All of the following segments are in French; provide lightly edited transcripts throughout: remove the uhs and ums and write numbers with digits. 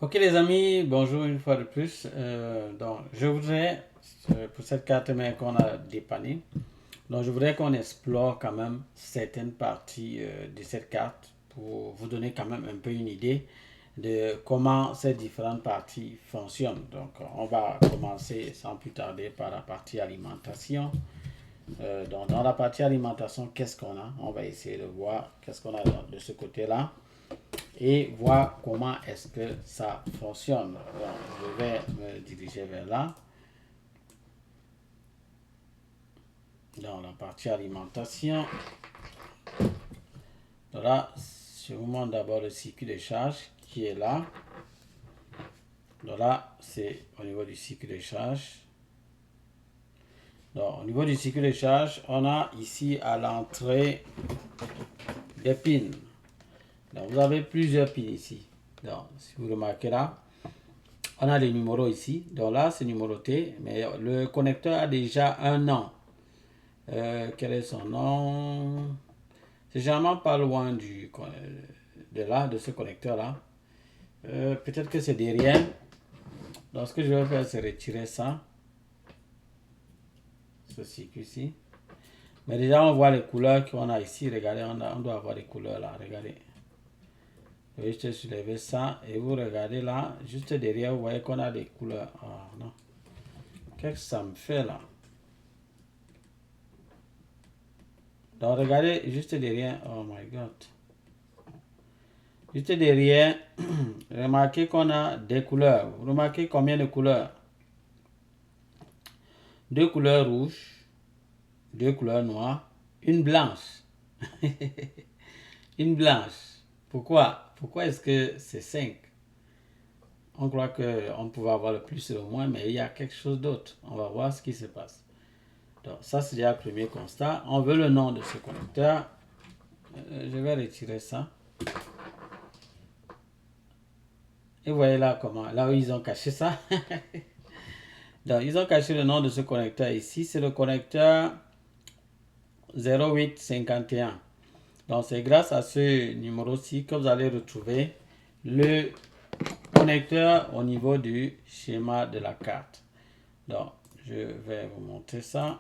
Ok les amis, bonjour une fois de plus. Donc je voudrais, pour cette carte mère qu'on a dépannée, donc je voudrais qu'on explore quand même certaines parties de cette carte pour vous donner quand même un peu une idée de comment ces différentes parties fonctionnent. Donc on va commencer sans plus tarder par la partie alimentation. Donc dans la partie alimentation, qu'est-ce qu'on a? On va essayer de voir qu'est-ce qu'on a de ce côté-là et voir comment est-ce que ça fonctionne. Donc, je vais me diriger vers là, dans la partie alimentation. Donc là, je vous montre d'abord le circuit de charge qui est là. Donc là, c'est au niveau du circuit de charge. Donc, au niveau du circuit de charge, on a ici à l'entrée des pins. Donc, vous avez plusieurs pins ici. Donc, si vous remarquez là, on a les numéros ici. Donc là, c'est numéroté, mais le connecteur a déjà un nom. Quel est son nom? C'est généralement pas loin de là, de ce connecteur-là. Peut-être que c'est derrière. Donc, ce que je vais faire, c'est retirer ça, ce circuit-ci. Mais déjà, on voit les couleurs qu'on a ici. Regardez, on doit avoir les couleurs là. Regardez. Je vais juste soulever ça et vous regardez là, juste derrière, vous voyez qu'on a des couleurs. Ah non. Qu'est-ce que ça me fait là? Donc, regardez juste derrière. Oh my god. Juste derrière, remarquez qu'on a des couleurs. Vous remarquez combien de couleurs? Deux couleurs rouges, deux couleurs noires, une blanche. Une blanche. Pourquoi? Pourquoi est-ce que c'est 5? On croit qu'on pouvait avoir le plus et le moins, mais il y a quelque chose d'autre. On va voir ce qui se passe. Donc, ça, c'est déjà le premier constat. On veut le nom de ce connecteur. Je vais retirer ça. Et vous voyez là comment, là où ils ont caché ça. Donc, ils ont caché le nom de ce connecteur ici. C'est le connecteur 0851. Donc, c'est grâce à ce numéro-ci que vous allez retrouver le connecteur au niveau du schéma de la carte. Donc, je vais vous montrer ça.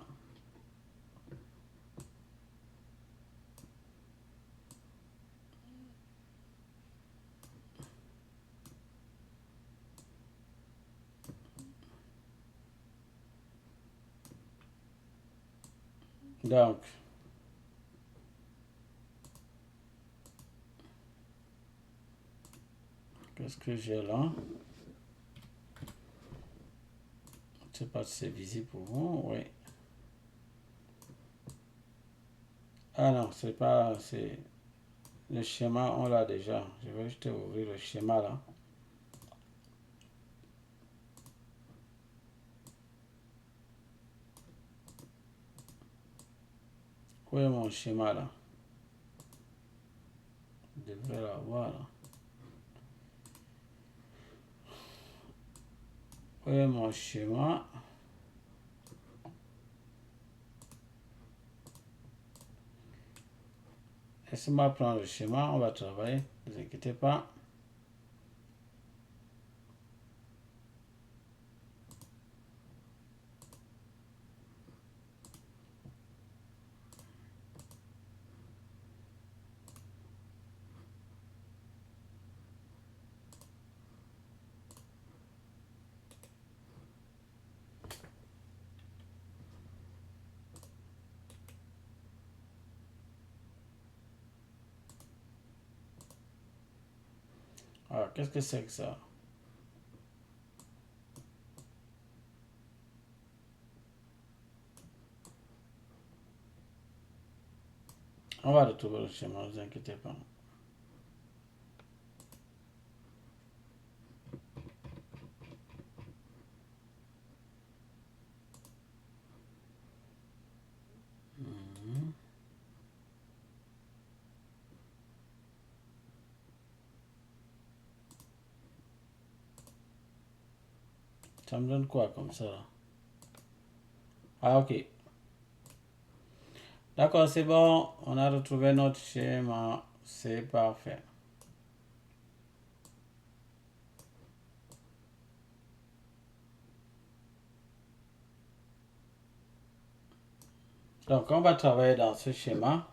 Donc, qu'est-ce que j'ai là? Je ne sais pas si c'est visible pour vous. Oui. Ah non, c'est pas. C'est le schéma, on l'a déjà. Je vais juste ouvrir le schéma là. Où est mon schéma là? Je devrais l'avoir là. Où est mon schéma? Laissez-moi prendre le schéma, on va travailler. Ne vous inquiétez pas. Alors, qu'est-ce que c'est que ça? On va retrouver le schéma, ne vous inquiétez pas. Ça me donne quoi comme ça là? Ah, ok. D'accord, c'est bon. On a retrouvé notre schéma. C'est parfait. Donc, on va travailler dans ce schéma.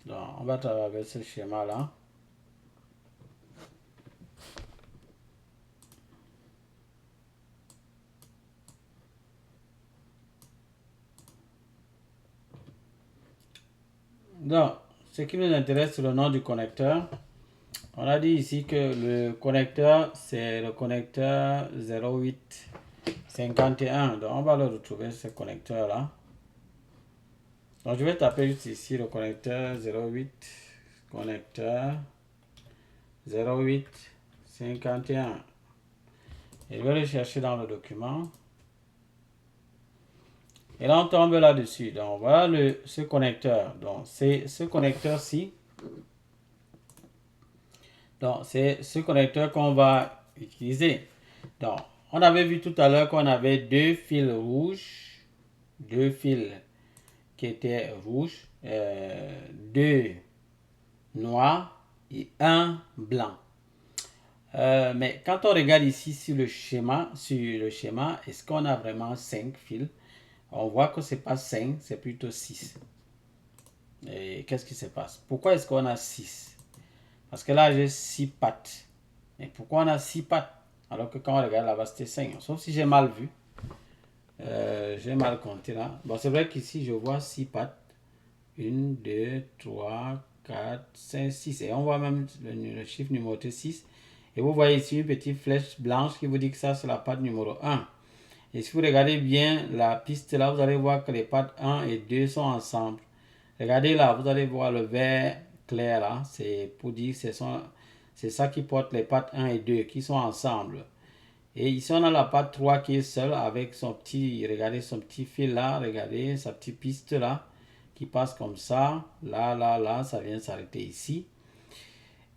Donc, on va travailler avec ce schéma-là. Donc, ce qui nous intéresse, c'est le nom du connecteur. On a dit ici que le connecteur, c'est le connecteur 0851. Donc, on va le retrouver, ce connecteur-là. Donc, je vais taper juste ici le connecteur 08, connecteur 0851. Et je vais le chercher dans le document. Et là, on tombe là-dessus. Donc, voilà ce connecteur. Donc, c'est ce connecteur-ci. Donc, c'est ce connecteur qu'on va utiliser. Donc, on avait vu tout à l'heure qu'on avait deux fils rouges. Deux fils qui étaient rouges. Deux noirs et un blanc. Mais quand on regarde ici sur le schéma, est-ce qu'on a vraiment 5 fils? On voit que ce n'est pas 5, c'est plutôt 6. Et qu'est-ce qui se passe? Pourquoi est-ce qu'on a 6? Parce que là, j'ai 6 pattes. Et pourquoi on a 6 pattes? Alors que quand on regarde là-bas, c'était 5. Sauf si j'ai mal vu. J'ai mal compté là. Bon, c'est vrai qu'ici, je vois 6 pattes. 1, 2, 3, 4, 5, 6. Et on voit même le chiffre numéroté 6. Et vous voyez ici une petite flèche blanche qui vous dit que ça, c'est la patte numéro 1. Et si vous regardez bien la piste là, vous allez voir que les pattes 1 et 2 sont ensemble. Regardez là, vous allez voir le vert clair là. C'est pour dire que c'est ça qui porte les pattes 1 et 2 qui sont ensemble. Et ici, on a la patte 3 qui est seule avec son petit, regardez son petit fil là, regardez sa petite piste là qui passe comme ça. Là, là, là, ça vient s'arrêter ici.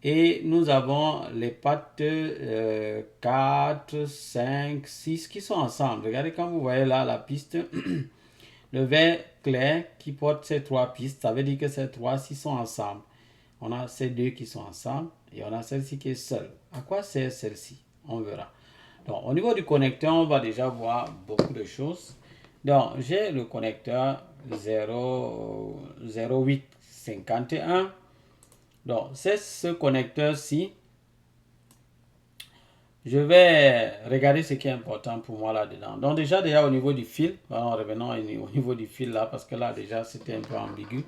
Et nous avons les pattes 4, 5, 6 qui sont ensemble. Regardez quand vous voyez là la piste, le vert clair qui porte ces 3 pistes, ça veut dire que ces 3 ci sont ensemble. On a ces 2 qui sont ensemble et on a celle-ci qui est seule. À quoi sert celle-ci? On verra. Donc au niveau du connecteur, on va déjà voir beaucoup de choses. Donc j'ai le connecteur 0851. Donc, c'est ce connecteur-ci. Je vais regarder ce qui est important pour moi là-dedans. Donc, déjà au niveau du fil. Alors, revenons au niveau du fil là, parce que là, déjà, c'était un peu ambigu.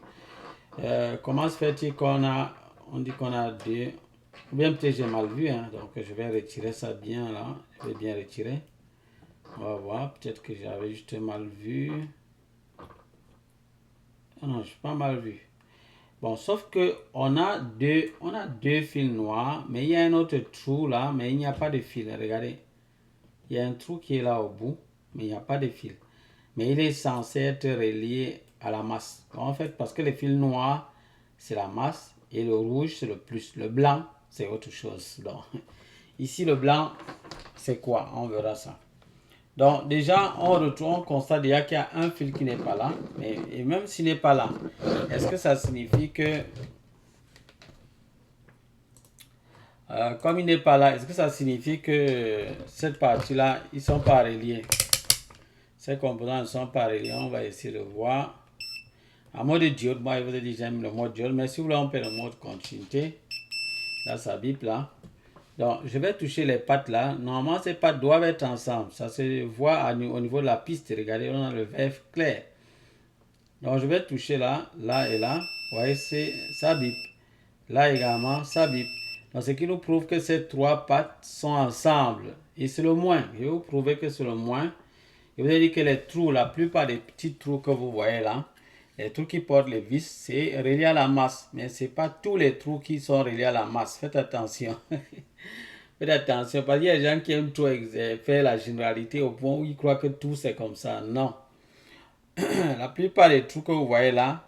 Comment se fait-il qu'on a, on dit qu'on a deux, ou bien peut-être j'ai mal vu, hein, donc je vais retirer ça bien là. Je vais bien retirer. On va voir, peut-être que j'avais juste mal vu. Non, je n'ai pas mal vu. Bon, sauf que on a deux fils noirs, mais il y a un autre trou là, mais il n'y a pas de fil. Regardez, il y a un trou qui est là au bout, mais il n'y a pas de fil. Mais il est censé être relié à la masse. En fait, parce que le fil noir, c'est la masse, et le rouge, c'est le plus. Le blanc, c'est autre chose. Donc, ici, le blanc, c'est quoi? On verra ça. Donc déjà, on constate déjà qu'il y a un fil qui n'est pas là. Et même s'il n'est pas là, est-ce que ça signifie que... comme il n'est pas là, est-ce que ça signifie que cette partie-là, ils ne sont pas reliés? Ces composants ne sont pas reliés. On va essayer de voir. En mode diode, moi je vous ai dit j'aime le mode diode. Mais si vous voulez, on peut le mode continuité. Là, ça bip là. Donc, je vais toucher les pattes là. Normalement, ces pattes doivent être ensemble. Ça se voit au niveau de la piste. Regardez, on a le vert clair. Donc, je vais toucher là, là et là. Vous voyez, ça bip. Là également, ça bip. Donc, ce qui nous prouve que ces 3 pattes sont ensemble. Et c'est le moins. Je vais vous prouver que c'est le moins. Je vous ai dit que les trous, la plupart des petits trous que vous voyez là, les trous qui portent les vis, c'est relié à la masse. Mais ce n'est pas tous les trous qui sont reliés à la masse. Faites attention. Faites attention, parce qu'il y a des gens qui aiment trop faire la généralité au point où ils croient que tout c'est comme ça. Non. La plupart des trous que vous voyez là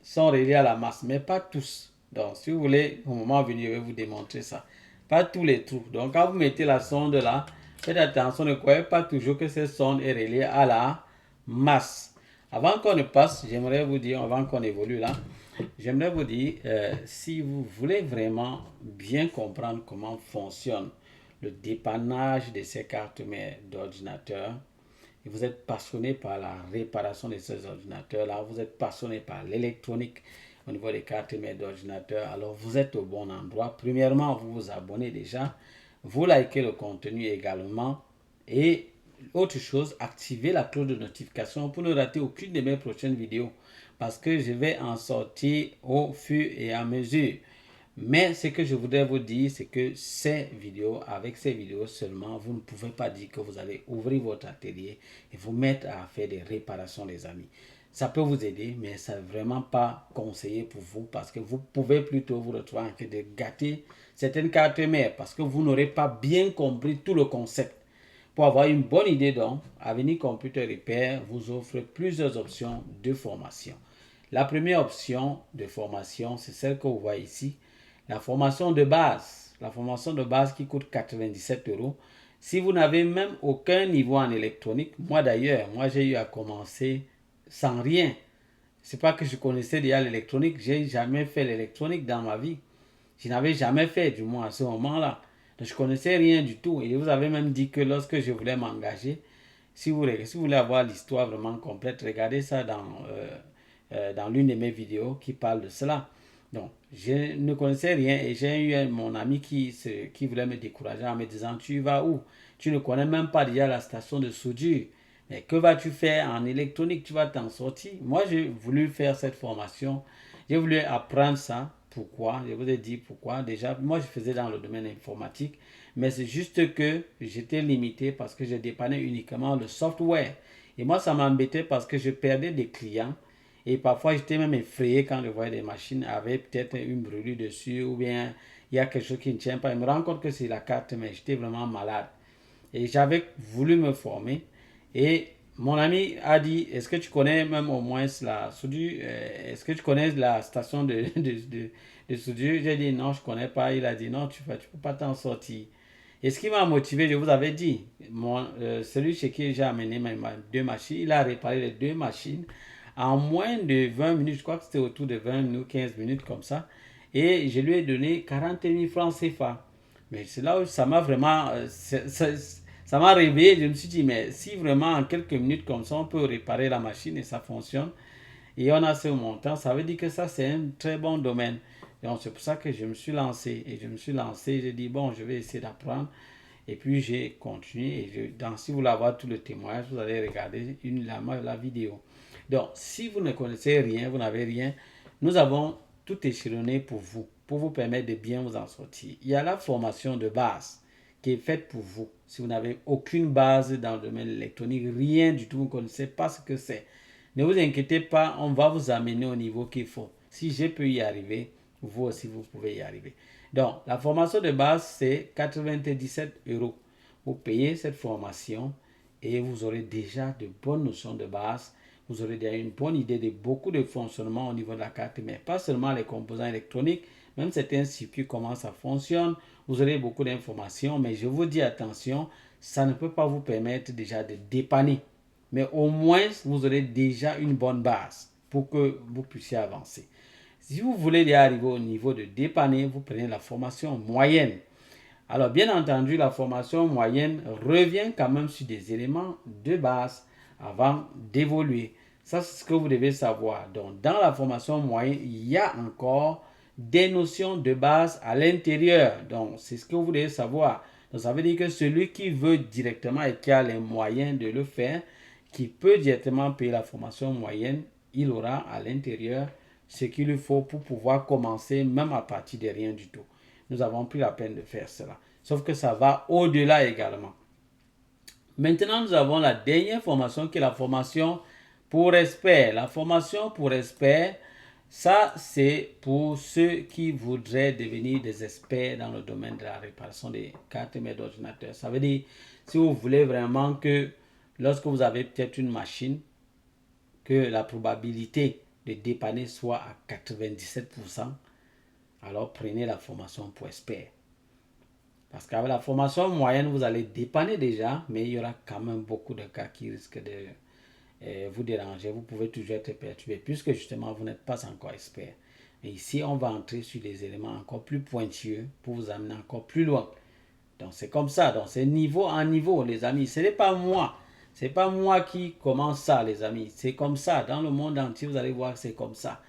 sont reliés à la masse, mais pas tous. Donc, si vous voulez, au moment venu, je vais vous démontrer ça. Pas tous les trous. Donc, quand vous mettez la sonde là, faites attention, ne croyez pas toujours que cette sonde est reliée à la masse. Avant qu'on ne passe, j'aimerais vous dire, avant qu'on évolue là, j'aimerais vous dire, si vous voulez vraiment bien comprendre comment fonctionne le dépannage de ces cartes mères d'ordinateur, et vous êtes passionné par la réparation de ces ordinateurs-là, vous êtes passionné par l'électronique au niveau des cartes mères d'ordinateur, alors vous êtes au bon endroit. Premièrement, vous vous abonnez déjà, vous likez le contenu également, et autre chose, activez la cloche de notification pour ne rater aucune de mes prochaines vidéos, parce que je vais en sortir au fur et à mesure. Mais ce que je voudrais vous dire, c'est que avec ces vidéos seulement, vous ne pouvez pas dire que vous allez ouvrir votre atelier et vous mettre à faire des réparations, les amis. Ça peut vous aider, mais ça n'est vraiment pas conseillé pour vous, parce que vous pouvez plutôt vous retrouver en train de gâter certaines cartes mères parce que vous n'aurez pas bien compris tout le concept. Pour avoir une bonne idée donc, Avenir Computer Repair vous offre plusieurs options de formation. La première option de formation, c'est celle que vous voyez ici, la formation de base. La formation de base qui coûte 97 euros. Si vous n'avez même aucun niveau en électronique, moi d'ailleurs, j'ai eu à commencer sans rien. C'est pas que je connaissais déjà l'électronique, j'ai jamais fait l'électronique dans ma vie. Je n'avais jamais fait, du moins à ce moment-là. Donc, je connaissais rien du tout. Et vous avez même dit que lorsque je voulais m'engager, si vous voulez avoir l'histoire vraiment complète, regardez ça dans l'une de mes vidéos qui parle de cela. Donc, je ne connaissais rien et j'ai eu mon ami qui voulait me décourager en me disant, tu vas où? Tu ne connais même pas déjà la station de soudure. Mais que vas-tu faire en électronique? Tu vas t'en sortir. Moi, j'ai voulu faire cette formation. J'ai voulu apprendre ça. Pourquoi? Je vous ai dit pourquoi. Déjà, moi, je faisais dans le domaine informatique. Mais c'est juste que j'étais limité parce que je dépannais uniquement le software. Et moi, ça m'embêtait parce que je perdais des clients. Et parfois, j'étais même effrayé quand je voyais des machines avec peut-être une brûlure dessus ou bien il y a quelque chose qui ne tient pas. Je me rends compte que c'est la carte, mais j'étais vraiment malade. Et j'avais voulu me former. Et mon ami a dit, est-ce que tu connais même au moins la soudure? Est-ce que tu connais la station de soudure? J'ai dit, non, je ne connais pas. Il a dit, non, tu ne peux pas t'en sortir. Et ce qui m'a motivé, je vous avais dit, celui chez qui j'ai amené mes deux machines, il a réparé les deux machines en moins de 20 minutes. Je crois que c'était autour de 20 minutes, 15 minutes comme ça. Et je lui ai donné 40 000 francs CFA. Mais c'est là où ça m'a vraiment... ça m'a réveillé. Je me suis dit, mais si vraiment en quelques minutes comme ça, on peut réparer la machine et ça fonctionne, et on a ce montant, ça veut dire que ça, c'est un très bon domaine. Donc, c'est pour ça que je me suis lancé. Et je me suis lancé, j'ai dit, bon, je vais essayer d'apprendre. Et puis, j'ai continué. Et si vous voulez avoir tout le témoignage, vous allez regarder la vidéo. Donc, si vous ne connaissez rien, vous n'avez rien, nous avons tout échelonné pour vous permettre de bien vous en sortir. Il y a la formation de base qui est faite pour vous. Si vous n'avez aucune base dans le domaine électronique, rien du tout, vous ne connaissez pas ce que c'est. Ne vous inquiétez pas, on va vous amener au niveau qu'il faut. Si je peux y arriver, vous aussi, vous pouvez y arriver. Donc, la formation de base, c'est 97 euros. Vous payez cette formation et vous aurez déjà de bonnes notions de base. Vous aurez déjà une bonne idée de beaucoup de fonctionnement au niveau de la carte, mais pas seulement les composants électroniques, même certains circuits, comment ça fonctionne. Vous aurez beaucoup d'informations, mais je vous dis attention, ça ne peut pas vous permettre déjà de dépanner. Mais au moins, vous aurez déjà une bonne base pour que vous puissiez avancer. Si vous voulez y arriver au niveau de dépanner, vous prenez la formation moyenne. Alors, bien entendu, la formation moyenne revient quand même sur des éléments de base avant d'évoluer. Ça, c'est ce que vous devez savoir. Donc, dans la formation moyenne, il y a encore des notions de base à l'intérieur. Donc, c'est ce que vous devez savoir. Donc, ça veut dire que celui qui veut directement et qui a les moyens de le faire, qui peut directement payer la formation moyenne, il aura à l'intérieur ce qu'il lui faut pour pouvoir commencer même à partir de rien du tout. Nous avons pris la peine de faire cela. Sauf que ça va au-delà également. Maintenant, nous avons la dernière formation qui est la formation pour experts. La formation pour experts, ça c'est pour ceux qui voudraient devenir des experts dans le domaine de la réparation des cartes mères d'ordinateur. Ça veut dire, si vous voulez vraiment que lorsque vous avez peut-être une machine, que la probabilité de dépanner soit à 97%, alors prenez la formation pour expert. Parce qu'avec la formation moyenne, vous allez dépanner déjà, mais il y aura quand même beaucoup de cas qui risquent de vous déranger. Vous pouvez toujours être perturbé, puisque justement, vous n'êtes pas encore expert. Et ici, on va entrer sur des éléments encore plus pointilleux pour vous amener encore plus loin. Donc c'est comme ça, donc c'est niveau en niveau, les amis. Ce n'est pas moi. C'est pas moi qui commence ça, les amis. C'est comme ça. Dans le monde entier, vous allez voir que c'est comme ça.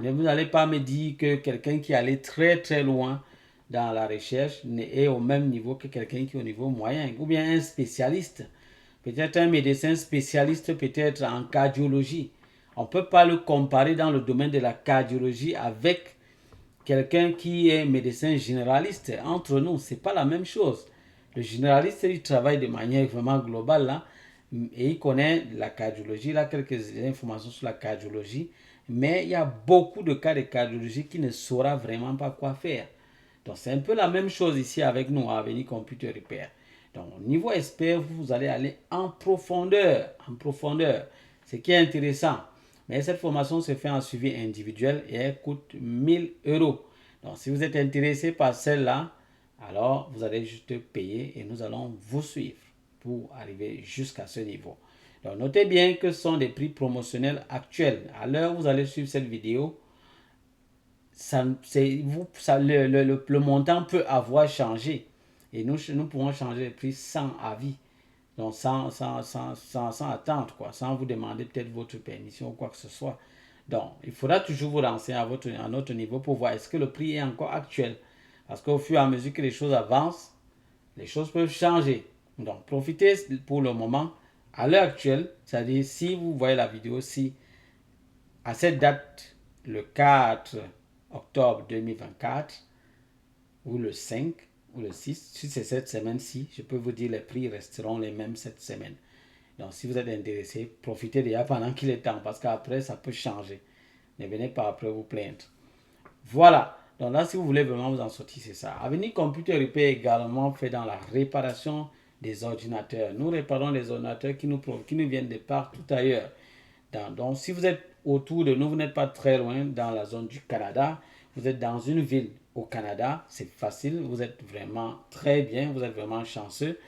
Mais vous n'allez pas me dire que quelqu'un qui allait très très loin dans la recherche est au même niveau que quelqu'un qui est au niveau moyen. Ou bien un spécialiste. Peut-être un médecin spécialiste peut-être en cardiologie. On ne peut pas le comparer dans le domaine de la cardiologie avec quelqu'un qui est médecin généraliste. Entre nous, ce n'est pas la même chose. Le généraliste, il travaille de manière vraiment globale là, et il connaît la cardiologie. Il a quelques informations sur la cardiologie, mais il y a beaucoup de cas de cardiologie qui ne saura vraiment pas quoi faire. Donc c'est un peu la même chose ici avec nous à Avenir Computer Repair. Donc au niveau expert, vous allez aller en profondeur, ce qui est intéressant. Mais cette formation se fait en suivi individuel et elle coûte 1000 euros. Donc si vous êtes intéressé par celle-là, alors vous allez juste payer et nous allons vous suivre pour arriver jusqu'à ce niveau. Donc notez bien que ce sont des prix promotionnels actuels. À l'heure où vous allez suivre cette vidéo, le montant peut avoir changé. Et nous pouvons changer le prix sans avis. Donc sans attendre, quoi, sans vous demander peut-être votre permission ou quoi que ce soit. Donc, il faudra toujours vous renseigner à notre niveau pour voir est-ce que le prix est encore actuel. Parce qu'au fur et à mesure que les choses avancent, les choses peuvent changer. Donc, profitez pour le moment. À l'heure actuelle, c'est-à-dire si vous voyez la vidéo, si à cette date, le 4 octobre 2024, ou le 5, ou le 6, si c'est cette semaine-ci, je peux vous dire les prix resteront les mêmes cette semaine. Donc, si vous êtes intéressé, profitez déjà pendant qu'il est temps, parce qu'après, ça peut changer. Ne venez pas après vous plaindre. Voilà. Donc là, si vous voulez vraiment vous en sortir, c'est ça. Avenir Computer Repair est également fait dans la réparation des ordinateurs. Nous réparons les ordinateurs qui nous viennent de partout ailleurs. Donc, si vous êtes autour de nous, vous n'êtes pas très loin dans la zone du Canada, vous êtes dans une ville au Canada, c'est facile, vous êtes vraiment très bien, vous êtes vraiment chanceux.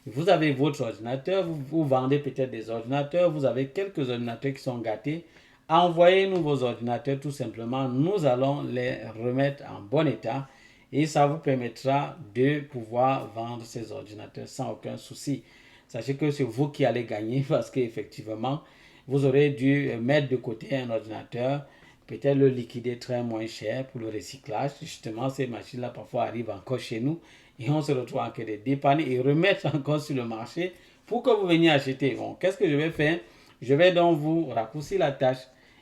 Vous avez votre ordinateur, vous vendez peut-être des ordinateurs, vous avez quelques ordinateurs qui sont gâtés. Envoyez-nous vos ordinateurs tout simplement, nous allons les remettre en bon état et ça vous permettra de pouvoir vendre ces ordinateurs sans aucun souci. Sachez que c'est vous qui allez gagner parce qu'effectivement, vous aurez dû mettre de côté un ordinateur, peut-être le liquider très moins cher pour le recyclage. Justement, ces machines-là parfois arrivent encore chez nous et on se retrouve en train de dépanner et remettre encore sur le marché pour que vous veniez acheter. Bon, qu'est-ce que je vais faire? Je vais donc vous raccourcir la tâche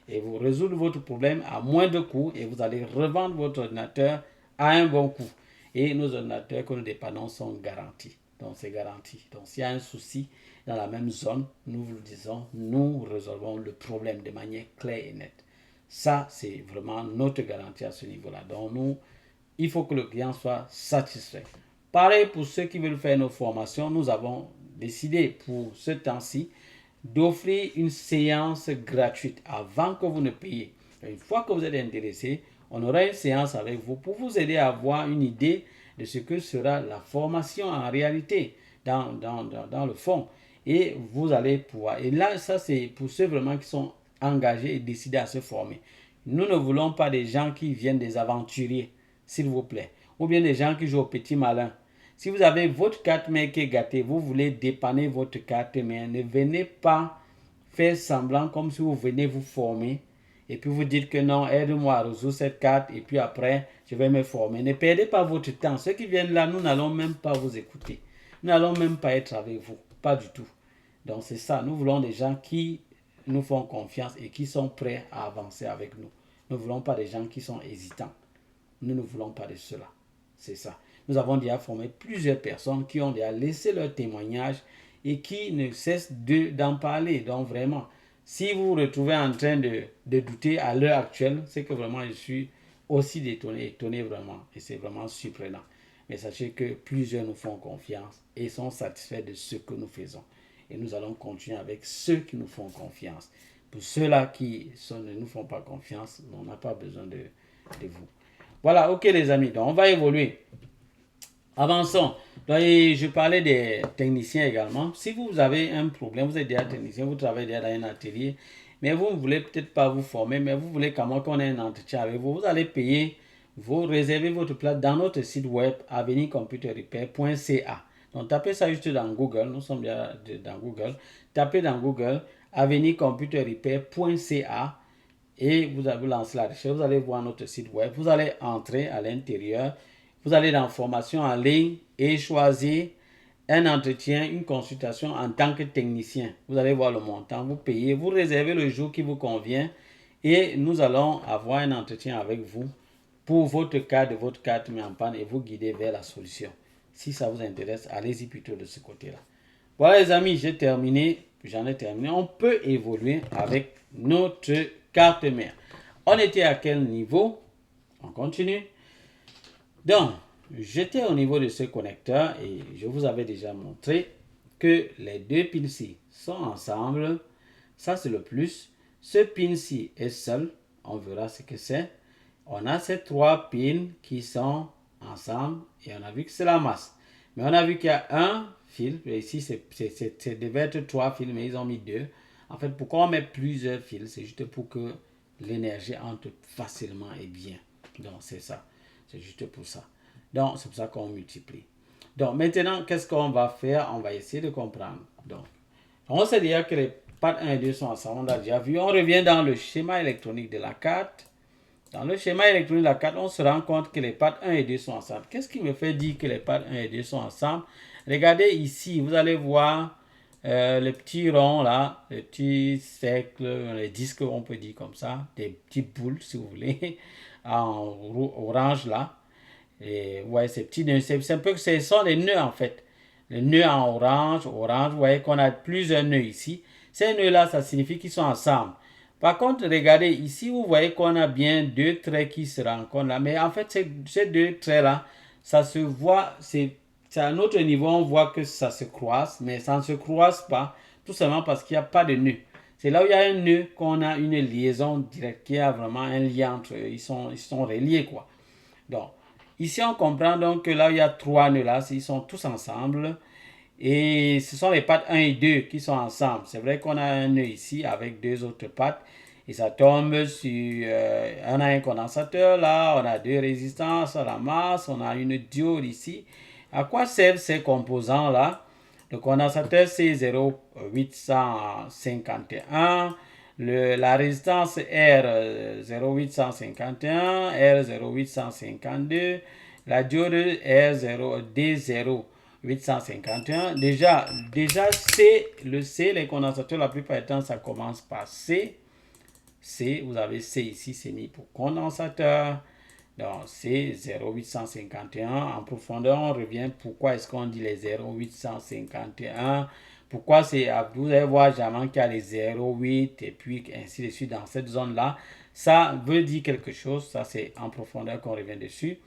et vous résoudre votre problème à moins de coûts et vous allez revendre votre ordinateur à un bon coût. Et nos ordinateurs que nous dépannons sont garantis. Donc c'est garanti. Donc s'il y a un souci dans la même zone, nous vous le disons, nous résolvons le problème de manière claire et nette. Ça, c'est vraiment notre garantie à ce niveau-là. Donc nous, il faut que le client soit satisfait. Pareil pour ceux qui veulent faire nos formations, nous avons décidé pour ce temps-ci d'offrir une séance gratuite avant que vous ne payiez. Une fois que vous êtes intéressé, on aura une séance avec vous pour vous aider à avoir une idée de ce que sera la formation en réalité dans le fond. Et vous allez pouvoir. Et là, ça c'est pour ceux vraiment qui sont engagés et décidés à se former. Nous ne voulons pas des gens qui viennent des aventuriers, s'il vous plaît. Ou bien des gens qui jouent au petit malin. Si vous avez votre carte mère qui est gâtée, vous voulez dépanner votre carte mère, ne venez pas faire semblant comme si vous venez vous former et puis vous dites que non, aide-moi à résoudre cette carte et puis après, je vais me former. Ne perdez pas votre temps. Ceux qui viennent là, nous n'allons même pas vous écouter. Nous n'allons même pas être avec vous. Pas du tout. Donc c'est ça. Nous voulons des gens qui nous font confiance et qui sont prêts à avancer avec nous. Nous ne voulons pas des gens qui sont hésitants. Nous ne voulons pas de cela. C'est ça. Nous avons déjà formé plusieurs personnes qui ont déjà laissé leur témoignage et qui ne cessent d'en parler. Donc vraiment, si vous vous retrouvez en train de douter à l'heure actuelle, c'est que vraiment je suis aussi étonné vraiment. Et c'est vraiment surprenant. Mais sachez que plusieurs nous font confiance et sont satisfaits de ce que nous faisons. Et nous allons continuer avec ceux qui nous font confiance. Pour ceux-là qui ne nous font pas confiance, on n'a pas besoin de vous. Voilà, ok les amis, donc on va évoluer. Avançons. Donc, je parlais des techniciens également. Si vous avez un problème, vous êtes déjà technicien, vous travaillez déjà dans un atelier, mais vous ne voulez peut-être pas vous former, mais vous voulez quand même qu'on ait un entretien avec vous, vous allez payer vous réservez votre place dans notre site web avenircomputerrepair.ca. Donc, tapez ça juste dans Google. Nous sommes bien dans Google. Tapez dans Google avenircomputerrepair.ca et vous allez lancer la recherche. Vous allez voir notre site web. Vous allez entrer à l'intérieur. Vous allez dans formation en ligne et choisir un entretien, une consultation en tant que technicien. Vous allez voir le montant, vous payez, vous réservez le jour qui vous convient et nous allons avoir un entretien avec vous pour votre cas de votre carte mis en panne et vous guider vers la solution. Si ça vous intéresse, allez-y plutôt de ce côté-là. Voilà les amis, j'en ai terminé. On peut évoluer avec notre carte mère. On était à quel niveau? On continue. Donc, j'étais au niveau de ce connecteur et je vous avais déjà montré que les deux pins-ci sont ensemble. Ça, c'est le plus. Ce pin-ci est seul. On verra ce que c'est. On a ces trois pins qui sont ensemble et on a vu que c'est la masse. Mais on a vu qu'il y a un fil. Et ici, c'est devait être trois fils, mais ils ont mis deux. En fait, pourquoi on met plusieurs fils? C'est juste pour que l'énergie entre facilement et bien. Donc, c'est ça. C'est juste pour ça. Donc, c'est pour ça qu'on multiplie. Donc, maintenant, qu'est-ce qu'on va faire? On va essayer de comprendre. Donc, on sait déjà que les pattes 1 et 2 sont ensemble. On l'a déjà vu. On revient dans le schéma électronique de la carte. Dans le schéma électronique de la carte, on se rend compte que les pattes 1 et 2 sont ensemble. Qu'est-ce qui me fait dire que les pattes 1 et 2 sont ensemble? Regardez ici, vous allez voir les petits ronds là, les petits cercles, les disques, on peut dire comme ça, des petites boules si vous voulez, en orange là. Et vous voyez ces petits nœuds, c'est un peu que ce sont les nœuds en fait. Les nœuds en orange, vous voyez qu'on a plusieurs nœuds ici. Ces nœuds là, ça signifie qu'ils sont ensemble. Par contre, regardez ici, vous voyez qu'on a bien deux traits qui se rencontrent là. Mais en fait, ces deux traits là, ça se voit, c'est à un autre niveau, on voit que ça se croise, mais ça ne se croise pas, tout simplement parce qu'il n'y a pas de nœud. C'est là où il y a un nœud qu'on a une liaison directe, qui a vraiment un lien entre eux. Ils sont reliés quoi. Donc, ici, on comprend donc que là, il y a trois nœuds là, ils sont tous ensemble. Et ce sont les pattes 1 et 2 qui sont ensemble. C'est vrai qu'on a un nœud ici avec deux autres pattes. Et ça tombe sur... on a un condensateur là, on a deux résistances à la masse, on a une diode ici. À quoi servent ces composants là? Le condensateur c'est 0,851. La résistance R 0,851, R 0,852, la diode R0, D0 851. Déjà C, le C, les condensateurs, la plupart du temps, ça commence par C. C, vous avez C ici, c'est mis pour condensateur. Donc, c'est 0,851. En profondeur, on revient. Pourquoi est-ce qu'on dit les 0,851? Pourquoi c'est... Vous allez voir, jamais qu'il y a les 0,8 et puis ainsi de suite dans cette zone-là. Ça veut dire quelque chose. Ça, c'est en profondeur qu'on revient dessus.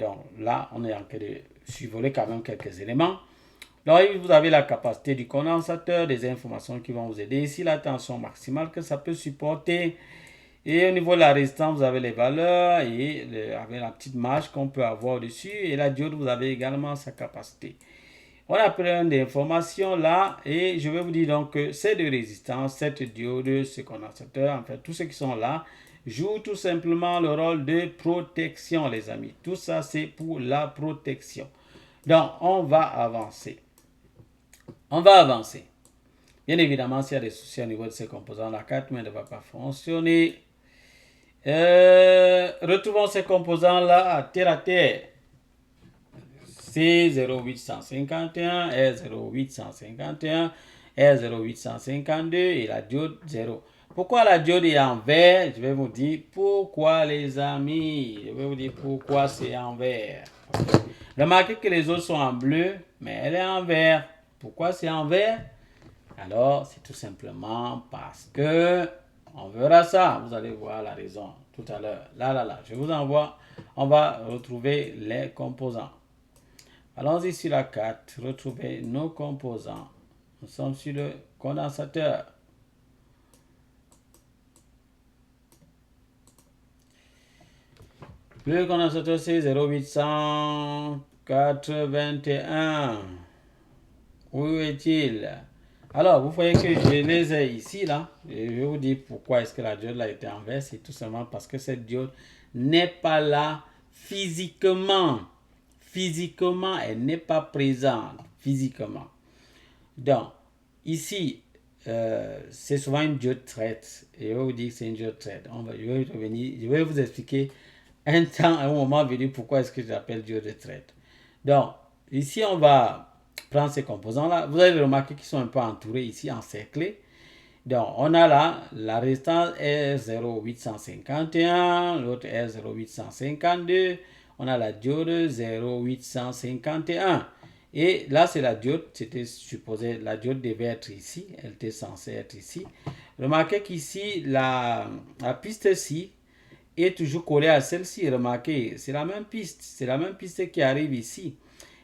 Donc, là, on est en train de survoler quand même quelques éléments. Donc, vous avez la capacité du condensateur, des informations qui vont vous aider. Ici, la tension maximale que ça peut supporter. Et au niveau de la résistance, vous avez les valeurs et avec la petite marge qu'on peut avoir dessus. Et la diode, vous avez également sa capacité. On a plein d'informations là et je vais vous dire donc que ces deux résistances, cette diode, ce condensateur, en fait, tous ceux qui sont là, jouent tout simplement le rôle de protection, les amis. Tout ça, c'est pour la protection. Donc, on va avancer. Bien évidemment, s'il y a des soucis au niveau de ces composants, la carte mère ne va pas fonctionner. Retrouvons ces composants-là à terre. C0851, R0851, R0852 et la diode 0. Pourquoi la diode est en vert? Je vais vous dire pourquoi, les amis. Je vais vous dire pourquoi c'est en vert. Remarquez que les autres sont en bleu, mais elle est en vert. Pourquoi c'est en vert? Alors, c'est tout simplement parce que, on verra ça, vous allez voir la raison tout à l'heure. Là, je vous envoie, on va retrouver les composants. Allons-y sur la carte, retrouver nos composants. Nous sommes sur le condensateur. Le condensateur c'est 0,881. Où est-il? Alors, vous voyez que je les ai ici, là. Et je vais vous dire pourquoi est-ce que la diode là était en vert. C'est tout simplement parce que cette diode n'est pas là physiquement. Physiquement, elle n'est pas présente. Physiquement. Donc, ici, c'est souvent une diode traite. Et je vais vous dire que c'est une diode traite. Je vais vous expliquer un moment venu pourquoi est-ce que j'appelle diode traite. Donc, ici, on va prendre ces composants-là. Vous allez remarquer qu'ils sont un peu entourés ici, encerclés. Donc, on a là la résistance R0851, l'autre R0852. On a la diode 0851. Et là, c'est la diode, c'était supposé, la diode devait être ici, elle était censée être ici. Remarquez qu'ici, la piste-ci est toujours collée à celle-ci. Remarquez, c'est la même piste qui arrive ici.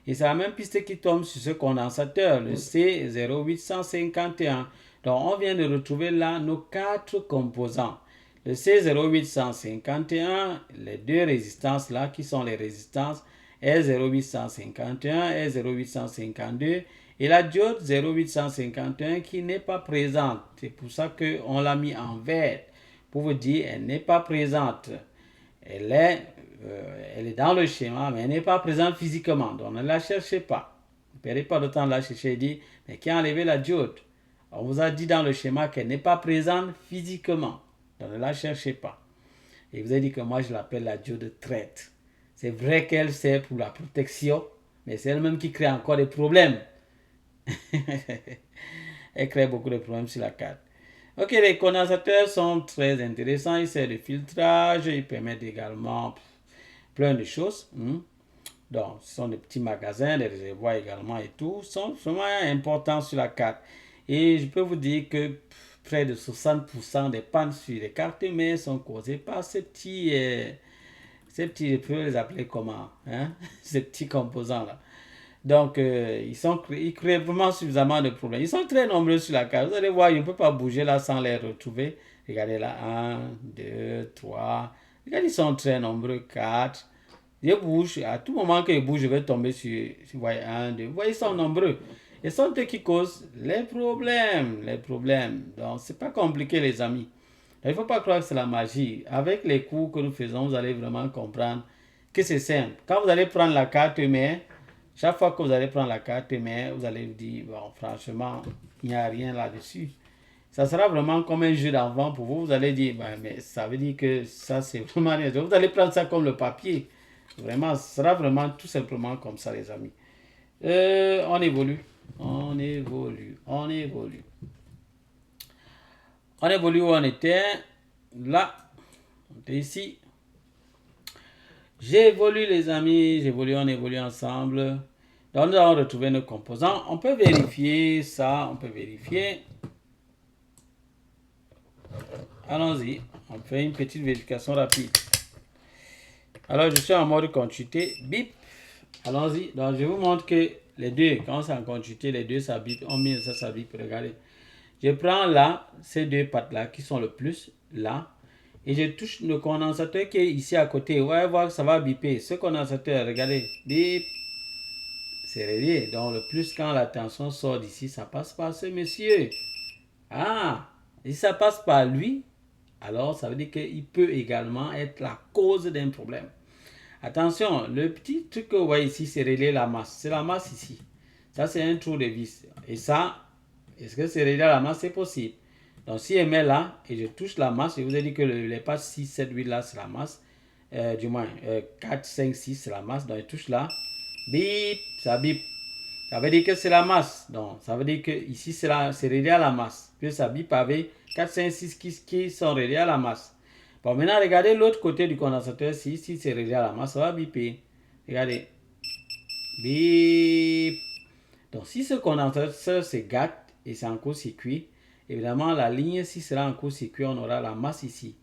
Et c'est la même piste qui tombe sur ce condensateur, le C0851. Donc, on vient de retrouver là nos 4 composants. Le C0851, les deux résistances là, qui sont les résistances R0851 et R0852, et la diode 0851 qui n'est pas présente. C'est pour ça qu'on l'a mis en vert, pour vous dire, elle n'est pas présente. Elle est dans le schéma, mais elle n'est pas présente physiquement. Donc ne la cherchez pas. Ne perdez pas de temps de la chercher et dire, mais qui a enlevé la diode? On vous a dit dans le schéma qu'elle n'est pas présente physiquement. Donc ne la cherchez pas. Et vous avez dit que moi je l'appelle la diode traite. C'est vrai qu'elle sert pour la protection, mais c'est elle-même qui crée encore des problèmes. Elle crée beaucoup de problèmes sur la carte. Ok, les condensateurs sont très intéressants. Ils servent de filtrage. Ils permettent également plein de choses. Donc, ce sont des petits magasins, des réservoirs également et tout. Ils sont vraiment importants sur la carte. Et je peux vous dire que près de 60% des pannes sur les cartes mères sont causées par ces petits, je peux les appeler comment, hein? Ces petits composants-là. Donc, ils créent vraiment suffisamment de problèmes. Ils sont très nombreux sur la carte. Vous allez voir, ils ne peuvent pas bouger là sans les retrouver. Regardez là, 1, 2, 3. Regardez, ils sont très nombreux, 4. Je bouge, à tout moment que je bouge, je vais tomber sur, vous voyez, 1, 2. Vous voyez, ils sont nombreux. Et ce sont eux qui causent les problèmes. Donc, c'est pas compliqué, les amis. Il ne faut pas croire que c'est la magie. Avec les cours que nous faisons, vous allez vraiment comprendre que c'est simple. Quand vous allez prendre la carte mère, chaque fois que vous allez prendre la carte mère, vous allez vous dire, bon, franchement, il n'y a rien là-dessus. Ça sera vraiment comme un jeu d'enfant pour vous. Vous allez dire, ben, mais ça veut dire que ça, c'est vraiment rien. Vous allez prendre ça comme le papier. Vraiment, ce sera vraiment tout simplement comme ça, les amis. On évolue. On évolue où on était. Là, on était ici. J'évolue, les amis. On évolue ensemble. Donc, nous allons retrouver nos composants. On peut vérifier ça. Allons-y. On fait une petite vérification rapide. Alors, je suis en mode continuité. Bip. Allons-y. Donc, je vous montre que les deux, quand c'est en continuité, les deux ça bip. On met ça bip. Regardez. Je prends là, ces deux pattes-là qui sont le plus, là. Et je touche le condensateur qui est ici à côté. Vous allez voir que ça va biper. Ce condensateur, regardez. Bip. C'est relié. Donc, le plus, quand la tension sort d'ici, ça passe par ce monsieur. Ah. Et si ça passe par lui, alors ça veut dire qu'il peut également être la cause d'un problème. Attention, le petit truc que vous voyez ici, c'est relié la masse. C'est la masse ici. Ça, c'est un trou de vis. Et ça, est-ce que c'est relié à la masse? C'est possible. Donc, si je mets là et je touche la masse, je vous ai dit que les pattes 6, 7, 8 là, c'est la masse. Du moins, 4, 5, 6, c'est la masse. Donc, je touche là. Bip, ça bip. Ça veut dire que c'est la masse. Donc, ça veut dire que ici, c'est relié à la masse. Puis ça bip avec 4, 5, 6 qui sont reliés à la masse. Bon, maintenant, regardez l'autre côté du condensateur. Si c'est relié à la masse, ça va biper. Regardez. Bip. Donc, si ce condensateur se gâte et c'est en court-circuit, évidemment, la ligne, si sera en court-circuit, on aura la masse ici.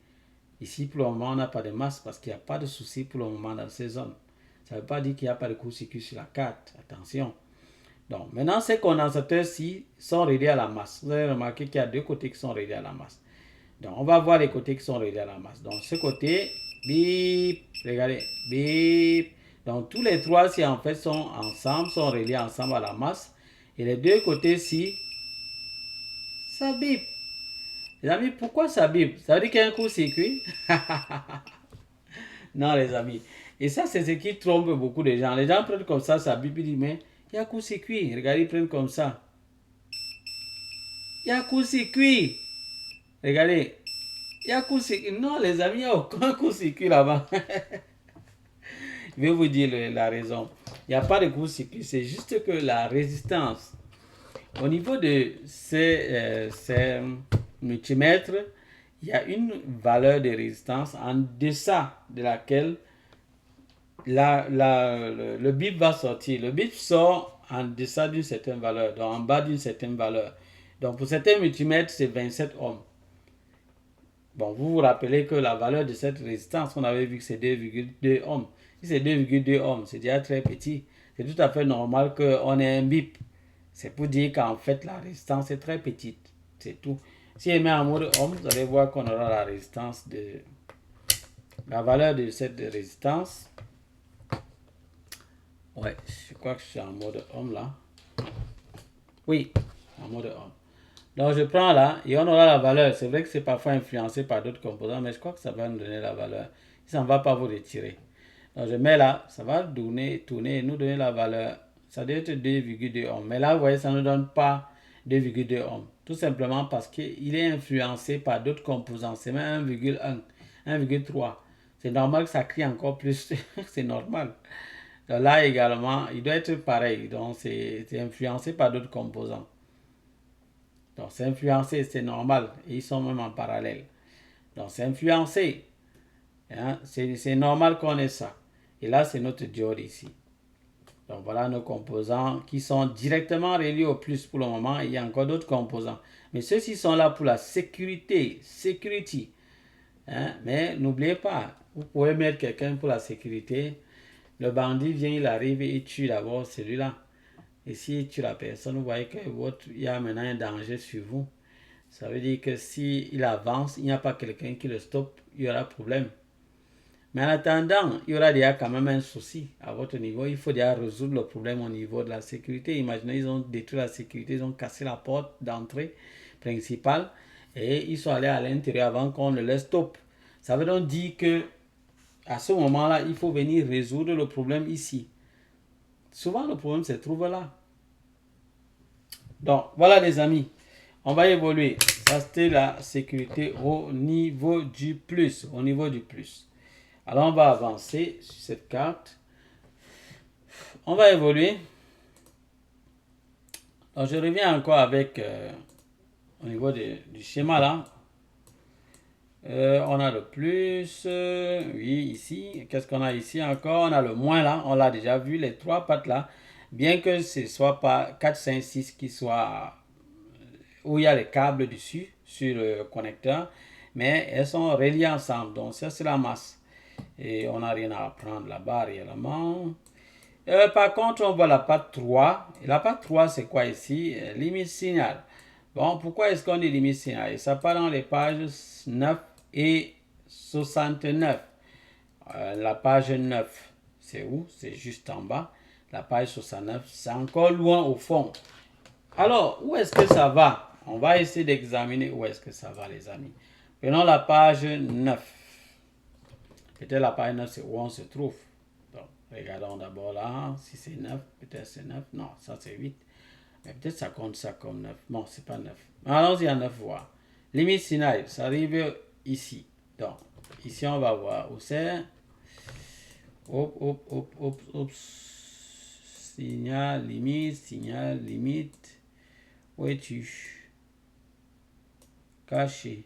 Ici, pour le moment, on n'a pas de masse parce qu'il n'y a pas de souci pour le moment dans ces zones. Ça ne veut pas dire qu'il n'y a pas de court-circuit sur la carte. Attention. Donc, maintenant, ces condensateurs-ci sont reliés à la masse. Vous avez remarqué qu'il y a deux côtés qui sont reliés à la masse. Donc, on va voir les côtés qui sont reliés à la masse. Donc, ce côté, bip, regardez, bip. Donc, tous les trois-ci, en fait, sont reliés ensemble à la masse. Et les deux côtés-ci, ça bip. Les amis, pourquoi ça bip? Ça veut dire qu'il y a un court-circuit? Non, les amis. Et ça, c'est ce qui trompe beaucoup de gens. Les gens prennent comme ça bip, ils disent, mais il y a court-circuit. Regardez, ils prennent comme ça. Il y a court-circuit. Regardez. Il y a court-circuit. Non, les amis, il n'y a aucun court-circuit là-bas. Je vais vous dire la raison. Il n'y a pas de court-circuit. C'est juste que la résistance, au niveau de ces multimètres, il y a une valeur de résistance en deçà de laquelle le bip va sortir. Le bip sort en deçà d'une certaine valeur, donc en bas d'une certaine valeur. Donc pour certains multimètres, c'est 27 ohms. Bon, vous vous rappelez que la valeur de cette résistance, on avait vu que c'est 2,2 ohms. Si c'est 2,2 ohms, c'est déjà très petit. C'est tout à fait normal qu'on ait un bip. C'est pour dire qu'en fait, la résistance est très petite. C'est tout. Si elle met en mode ohm, vous allez voir qu'on aura la résistance de... La valeur de cette résistance. Ouais, je crois que je suis en mode ohm là. Oui, en mode ohm. Donc je prends là et on aura la valeur. C'est vrai que c'est parfois influencé par d'autres composants, mais je crois que ça va nous donner la valeur. Ça ne va pas vous retirer. Donc je mets là, ça va tourner et nous donner la valeur. Ça doit être 2,2 ohms. Mais là, vous voyez, ça ne nous donne pas 2,2 ohms. Tout simplement parce qu'il est influencé par d'autres composants. C'est même 1,1, 1,3. C'est normal que ça crie encore plus. C'est normal. Donc là également, il doit être pareil. Donc c'est influencé par d'autres composants. Donc c'est influencé, c'est normal. Et ils sont même en parallèle. Donc c'est influencé. Hein? C'est normal qu'on ait ça. Et là, c'est notre diode ici. Donc voilà nos composants qui sont directement reliés au plus pour le moment. Il y a encore d'autres composants. Mais ceux-ci sont là pour la sécurité. Security. Hein? Mais n'oubliez pas, vous pouvez mettre quelqu'un pour la sécurité. Le bandit vient, il arrive et il tue d'abord celui-là. Et s'il tue la personne, vous voyez qu'il y a maintenant un danger sur vous. Ça veut dire que s'il avance, il n'y a pas quelqu'un qui le stoppe, il y aura problème. Mais en attendant, il y aura déjà quand même un souci à votre niveau. Il faut déjà résoudre le problème au niveau de la sécurité. Imaginez, ils ont détruit la sécurité, ils ont cassé la porte d'entrée principale et ils sont allés à l'intérieur avant qu'on ne les stoppe. Ça veut donc dire que à ce moment-là, il faut venir résoudre le problème ici. Souvent, le problème se trouve là. Donc, voilà les amis. On va évoluer. Ça, c'était la sécurité au niveau du plus. Au niveau du plus. Alors, on va avancer sur cette carte. On va évoluer. Donc, je reviens encore avec au niveau du schéma là. On a le plus, oui, ici. Qu'est-ce qu'on a ici encore? On a le moins là. On l'a déjà vu, les trois pattes là. Bien que ce ne soit pas 4, 5, 6 qui soit où il y a les câbles dessus, sur le connecteur. Mais elles sont reliées ensemble. Donc, ça, c'est la masse. Et on n'a rien à apprendre là-bas réellement. Par contre, on voit la patte 3. Et la patte 3, c'est quoi ici? Limite signal. Bon, pourquoi est-ce qu'on dit limite signal? Et ça part dans les pages 9 et 69. La page 9, c'est où? C'est juste en bas. La page 69, c'est encore loin au fond. Alors, où est-ce que ça va? On va essayer d'examiner où est-ce que ça va, les amis. Prenons la page 9. Peut-être la page 9, c'est où on se trouve. Donc, regardons d'abord là. Si c'est 9, peut-être c'est 9. Non, ça c'est 8. Mais peut-être ça compte ça comme 9. Bon, c'est pas 9. Allons-y à 9 voir. Limite signal, ça arrive ici. Donc, ici on va voir où c'est. Hop, hop, hop, hop, hop. Signal, limite. Où es-tu? Caché.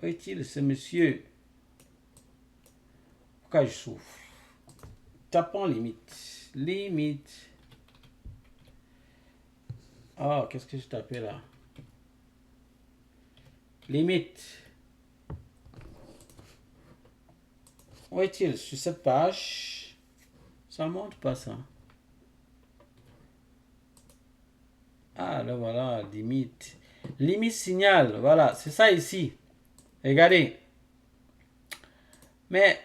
Où est-il ce monsieur? Pourquoi je souffre? Tapons limite. Limite. Oh, qu'est-ce que je tapais là? Limite. Où est-il? Sur cette page. Ça ne montre pas ça. Ah, là voilà, limite. Limite signal. Voilà, c'est ça ici. Regardez. Mais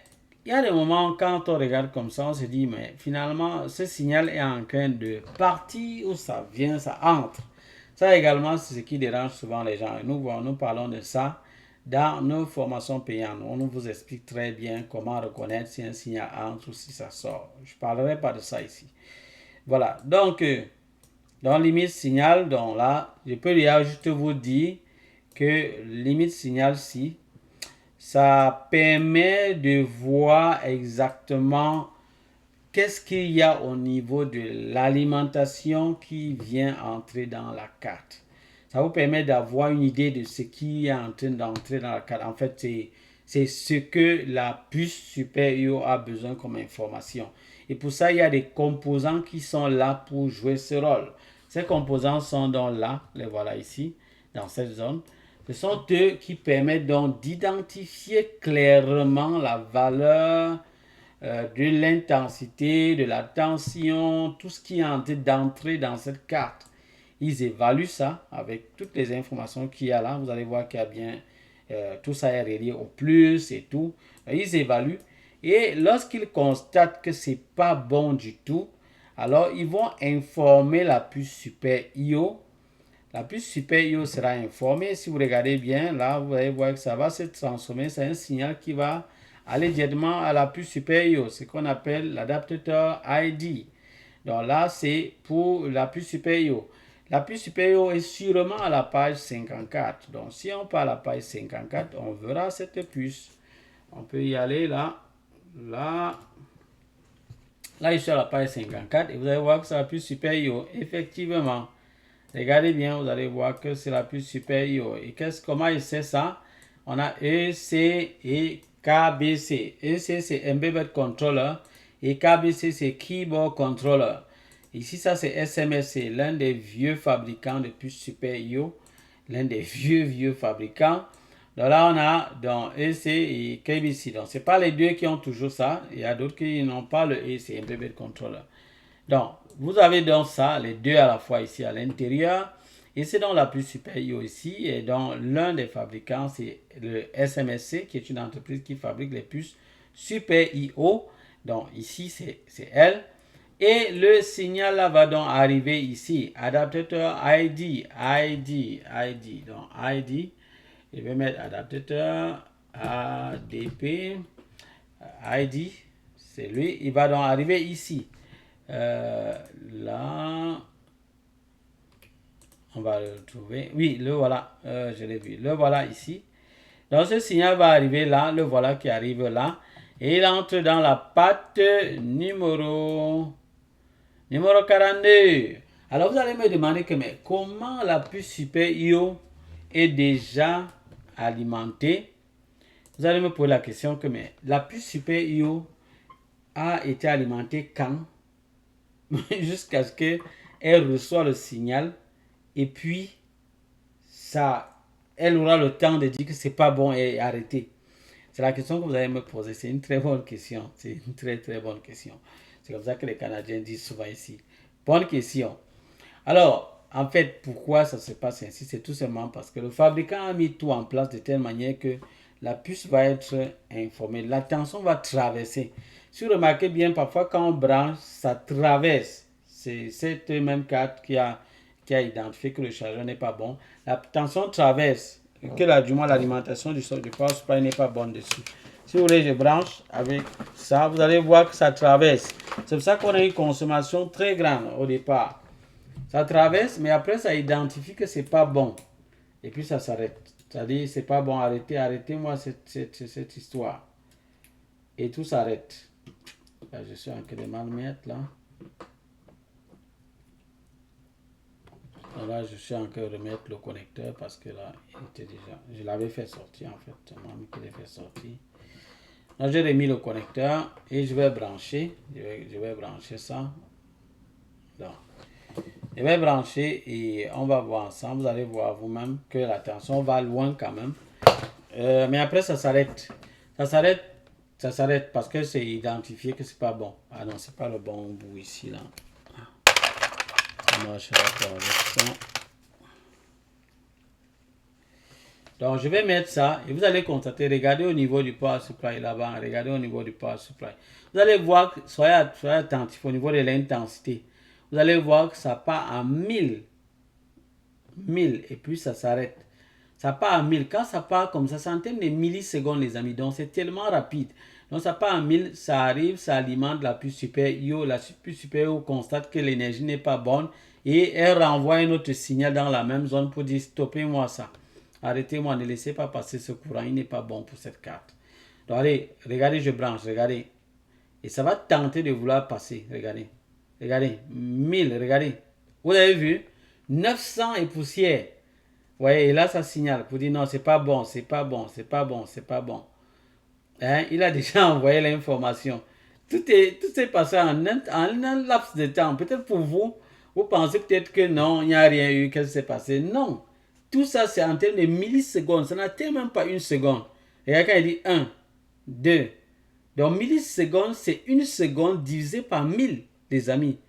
il y a des moments quand on regarde comme ça, on se dit, mais finalement, ce signal est en train de partir où ça vient, ça entre. Ça également, c'est ce qui dérange souvent les gens. Nous parlons de ça Dans nos formations payantes, on vous explique très bien comment reconnaître si un signal entre ou si ça sort. Je ne parlerai pas de ça ici. Voilà, donc, dans limite signal, donc là, je peux juste vous dire que limite signal ci, ça permet de voir exactement qu'est-ce qu'il y a au niveau de l'alimentation qui vient entrer dans la carte. Ça vous permet d'avoir une idée de ce qui est en train d'entrer dans la carte. En fait, c'est ce que la puce Super IO a besoin comme information. Et pour ça, il y a des composants qui sont là pour jouer ce rôle. Ces composants sont donc là, les voilà ici, dans cette zone. Ce sont eux qui permettent donc d'identifier clairement la valeur de l'intensité, de la tension, tout ce qui est en train d'entrer dans cette carte. Ils évaluent ça avec toutes les informations qu'il y a là. Vous allez voir qu'il y a bien tout ça est relié au plus et tout. Ils évaluent. Et lorsqu'ils constatent que c'est pas bon du tout, alors ils vont informer la puce Super IO. La puce Super IO sera informée. Si vous regardez bien, là, vous allez voir que ça va se transformer. C'est un signal qui va aller directement à la puce Super IO, ce qu'on appelle l'adaptateur ID. Donc là, c'est pour la puce Super IO. La puce Super IO est sûrement à la page 54. Donc si on part à la page 54, on verra cette puce. On peut y aller là. Là, je suis à la page 54 et vous allez voir que c'est la puce Super IO. Effectivement, regardez bien, vous allez voir que c'est la puce Super IO. Et comment il sait ça? On a EC et KBC. EC, c'est Embedded Controller. Et KBC, c'est Keyboard Controller. Ici, ça, c'est SMSC, l'un des vieux fabricants de puces Super IO. L'un des vieux fabricants. Donc là, on a dans EC et KBC. Donc, ce n'est pas les deux qui ont toujours ça. Il y a d'autres qui n'ont pas le EC, Embedded Controller. Donc, vous avez donc ça, les deux à la fois ici à l'intérieur. Et c'est dans la puce Super IO ici. Et donc, l'un des fabricants, c'est le SMSC, qui est une entreprise qui fabrique les puces Super IO. Donc, ici, c'est elle. Et le signal là va donc arriver ici. Adaptateur ID. Donc, ID. Je vais mettre adaptateur ADP. ID. C'est lui. Il va donc arriver ici. Là, on va le trouver. Oui, le voilà. Je l'ai vu. Le voilà ici. Donc, ce signal va arriver là. Le voilà qui arrive là. Et il entre dans la patte numéro 42. Alors, vous allez me demander que, mais comment la puce Super IO est déjà alimentée? Vous allez me poser la question que, mais la puce Super IO a été alimentée quand? Jusqu'à ce qu'elle reçoit le signal et puis ça, elle aura le temps de dire que c'est pas bon et arrêter. C'est la question que vous allez me poser. C'est une très bonne question. C'est une très bonne question. C'est comme ça que les Canadiens disent souvent ici. Bonne question. Alors, en fait, pourquoi ça se passe ainsi? C'est tout simplement parce que le fabricant a mis tout en place de telle manière que la puce va être informée. La tension va traverser. Si vous remarquez bien, parfois quand on branche, ça traverse. C'est cette même carte qui a identifié que le chargeur n'est pas bon. La tension traverse. Que du moins l'alimentation du power supply n'est pas bonne dessus. Si vous voulez, je branche avec ça. Vous allez voir que ça traverse. C'est pour ça qu'on a une consommation très grande au départ. Ça traverse, mais après ça identifie que c'est pas bon. Et puis ça s'arrête. C'est-à-dire, c'est pas bon, arrêtez-moi cette histoire. Et tout s'arrête. Là, je suis en train de mal mettre là. Là, je suis en train de remettre le connecteur parce que là, il était déjà. Je l'avais fait sortir en fait. C'est moi qui l'ai fait sortir. Là, j'ai remis le connecteur et je vais brancher. Je vais brancher ça. Là. Je vais brancher et on va voir ensemble. Vous allez voir vous-même que la tension va loin quand même. Mais après, ça s'arrête. Ça s'arrête parce que c'est identifié que c'est pas bon. Ah non, c'est pas le bon bout ici là. Ça marchera pas avec ça. Donc, je vais mettre ça et vous allez constater, regardez au niveau du power supply là-bas, regardez au niveau du power supply. Vous allez voir, soyez attentif au niveau de l'intensité. Vous allez voir que ça part à 1000 et puis ça s'arrête. Ça part à 1000. Quand ça part comme ça, c'est en termes de millisecondes, les amis. Donc, c'est tellement rapide. Donc, ça part à 1000, ça arrive, ça alimente la puce super IO. La puce super IO constate que l'énergie n'est pas bonne et elle renvoie un autre signal dans la même zone pour dire stoppez-moi ça. Arrêtez-moi, ne laissez pas passer ce courant, il n'est pas bon pour cette carte. Donc, allez, regardez, je branche, regardez. Et ça va tenter de vouloir passer, regardez. Regardez, 1000, regardez. Vous avez vu 900 et poussière. Vous voyez, et là, ça signale pour dire non, c'est pas bon, c'est pas bon, c'est pas bon, c'est pas bon. Hein? Il a déjà envoyé l'information. Tout s'est passé en un laps de temps. Peut-être pour vous, vous pensez peut-être que non, il n'y a rien eu, qu'est-ce qui s'est passé. Non. Tout ça, c'est en termes de millisecondes. Ça n'atteint même pas une seconde. Et quand il dit 1, 2. Donc, millisecondes, c'est une seconde divisée par 1000, les amis.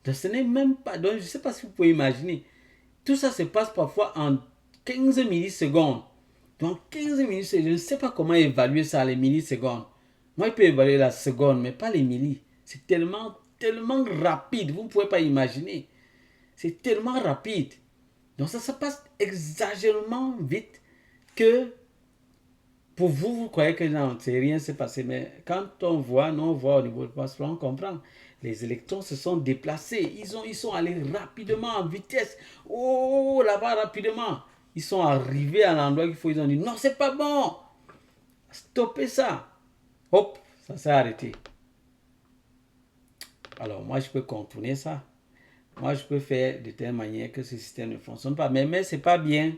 Donc, ce n'est même pas. Donc, je ne sais pas si vous pouvez imaginer. Tout ça se passe parfois en 15 millisecondes. Donc 15 millisecondes, je ne sais pas comment évaluer ça, les millisecondes. Moi, je peux évaluer la seconde, mais pas les millis. C'est tellement, tellement rapide, vous ne pouvez pas imaginer. C'est tellement rapide. Donc ça se passe exagérément vite que pour vous, vous croyez que non, c'est rien s'est passé. Mais quand on voit au niveau du passeport, on comprend. Les électrons se sont déplacés. Ils sont allés rapidement en vitesse. Oh, là-bas, rapidement. Ils sont arrivés à l'endroit qu'il faut. Ils ont dit, non, c'est pas bon. Stoppez ça. Hop, ça s'est arrêté. Alors, moi, je peux contourner ça. Moi, je peux faire de telle manière que ce système ne fonctionne pas. Mais ce n'est pas bien.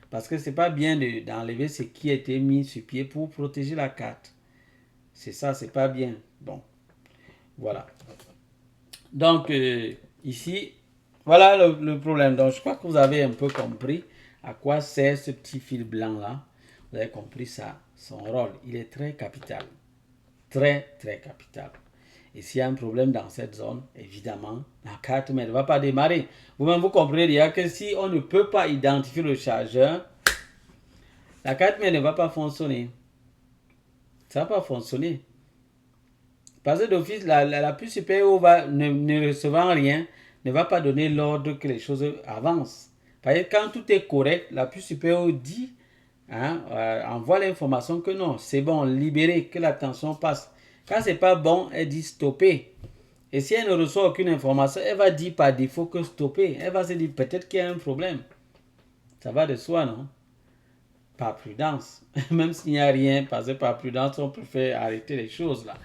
Parce que ce n'est pas bien d'enlever ce qui a été mis sur pied pour protéger la carte. C'est ça, c'est pas bien. Bon, voilà. Donc, ici, voilà le problème. Donc, je crois que vous avez un peu compris à quoi sert ce petit fil blanc-là. Vous avez compris ça, son rôle. Il est très capital. Très, très capital. Et s'il y a un problème dans cette zone, évidemment, la carte mère ne va pas démarrer. Vous-même, vous comprenez déjà que si on ne peut pas identifier le chargeur, la carte mère ne va pas fonctionner. Ça ne va pas fonctionner. Parce que d'office, la puce supérieure ne recevant rien, ne va pas donner l'ordre que les choses avancent. Parce que quand tout est correct, la puce supérieure dit, envoie l'information que non, c'est bon, libéré, que la tension passe. Quand c'est pas bon, elle dit stopper. Et si elle ne reçoit aucune information, elle va dire par défaut que stopper. Elle va se dire peut-être qu'il y a un problème. Ça va de soi, non? Par prudence. Même s'il n'y a rien, parce que par prudence, on préfère arrêter les choses là.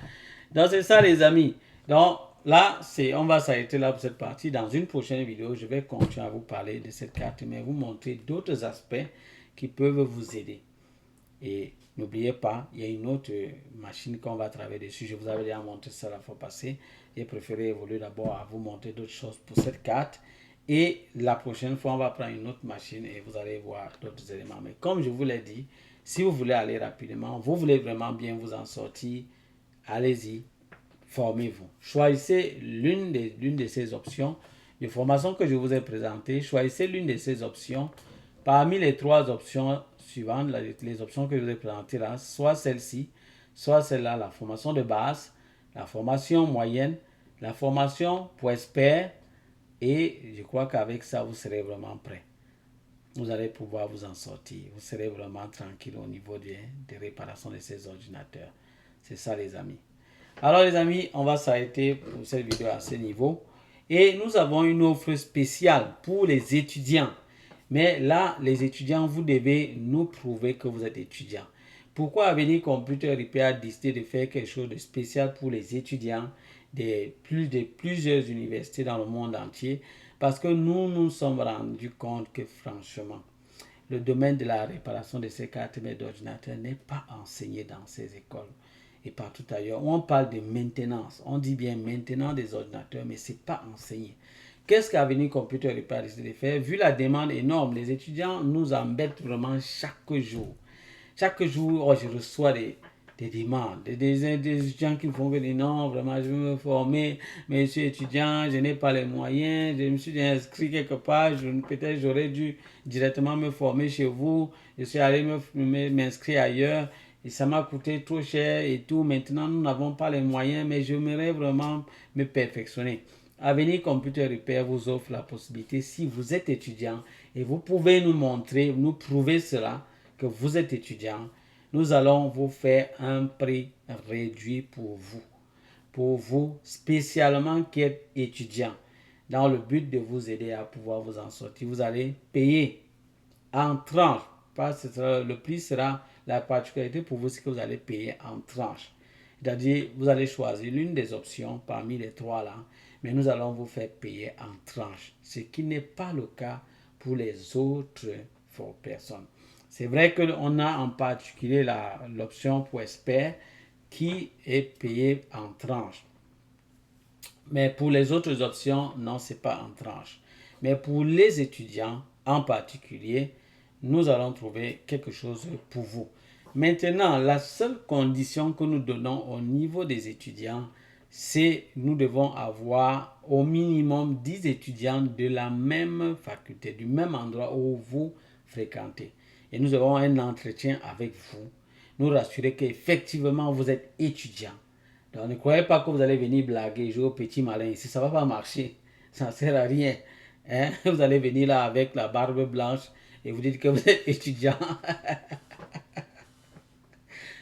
Donc c'est ça les amis. Donc là, on va s'arrêter là pour cette partie. Dans une prochaine vidéo, je vais continuer à vous parler de cette carte, mais vous montrer d'autres aspects qui peuvent vous aider. Et n'oubliez pas, il y a une autre machine qu'on va travailler dessus. Je vous avais déjà montré ça la fois passée. J'ai préféré évoluer d'abord à vous montrer d'autres choses pour cette carte. Et la prochaine fois, on va prendre une autre machine et vous allez voir d'autres éléments. Mais comme je vous l'ai dit, si vous voulez aller rapidement, vous voulez vraiment bien vous en sortir, allez-y, formez-vous. Choisissez l'une de ces options de formation que je vous ai présentées. Choisissez l'une de ces options. Parmi les trois options suivantes, les options que je vous ai présentées là, soit celle-ci, soit celle-là, la formation de base, la formation moyenne, la formation pour expert, et je crois qu'avec ça, vous serez vraiment prêt. Vous allez pouvoir vous en sortir. Vous serez vraiment tranquille au niveau des réparations de ces ordinateurs. C'est ça les amis. Alors les amis, on va s'arrêter pour cette vidéo à ce niveau. Et nous avons une offre spéciale pour les étudiants. Mais là, les étudiants, vous devez nous prouver que vous êtes étudiant. Pourquoi Avenir Computer Repair a décidé de faire quelque chose de spécial pour les étudiants de plusieurs universités dans le monde entier? Parce que nous sommes rendus compte que franchement, le domaine de la réparation de ces cartes mères d'ordinateur n'est pas enseigné dans ces écoles et partout ailleurs. On parle de maintenance, on dit bien maintenance des ordinateurs, mais ce n'est pas enseigné. Qu'est-ce qu'Avenir Computer Repair a décidé de faire? Vu la demande énorme, les étudiants nous embêtent vraiment chaque jour. Chaque jour, je reçois des demandes, des étudiants qui me font dire non, vraiment, je veux me former, mais je suis étudiant, je n'ai pas les moyens, je me suis inscrit quelque part, peut-être j'aurais dû directement me former chez vous, je suis allé m'inscrire ailleurs, et ça m'a coûté trop cher et tout. Maintenant, nous n'avons pas les moyens, mais j'aimerais vraiment me perfectionner. Avenir Computer Repair vous offre la possibilité, si vous êtes étudiant et vous pouvez nous montrer, nous prouver cela, que vous êtes étudiant, nous allons vous faire un prix réduit pour vous spécialement qui êtes étudiant, dans le but de vous aider à pouvoir vous en sortir. Vous allez payer en tranches. Le prix sera la particularité pour vous, c'est que vous allez payer en tranches. C'est-à-dire, vous allez choisir l'une des options parmi les trois là, mais nous allons vous faire payer en tranches, ce qui n'est pas le cas pour les autres personnes. C'est vrai qu'on a en particulier l'option pour expert qui est payée en tranches. Mais pour les autres options, non, ce n'est pas en tranches. Mais pour les étudiants en particulier, nous allons trouver quelque chose pour vous. Maintenant, la seule condition que nous donnons au niveau des étudiants, c'est nous devons avoir au minimum 10 étudiants de la même faculté, du même endroit où vous fréquentez. Et nous avons un entretien avec vous, nous rassurer qu'effectivement vous êtes étudiant. Donc ne croyez pas que vous allez venir blaguer, jouer au petit malin ici, ça ne va pas marcher, ça ne sert à rien. Hein? Vous allez venir là avec la barbe blanche et vous dites que vous êtes étudiant.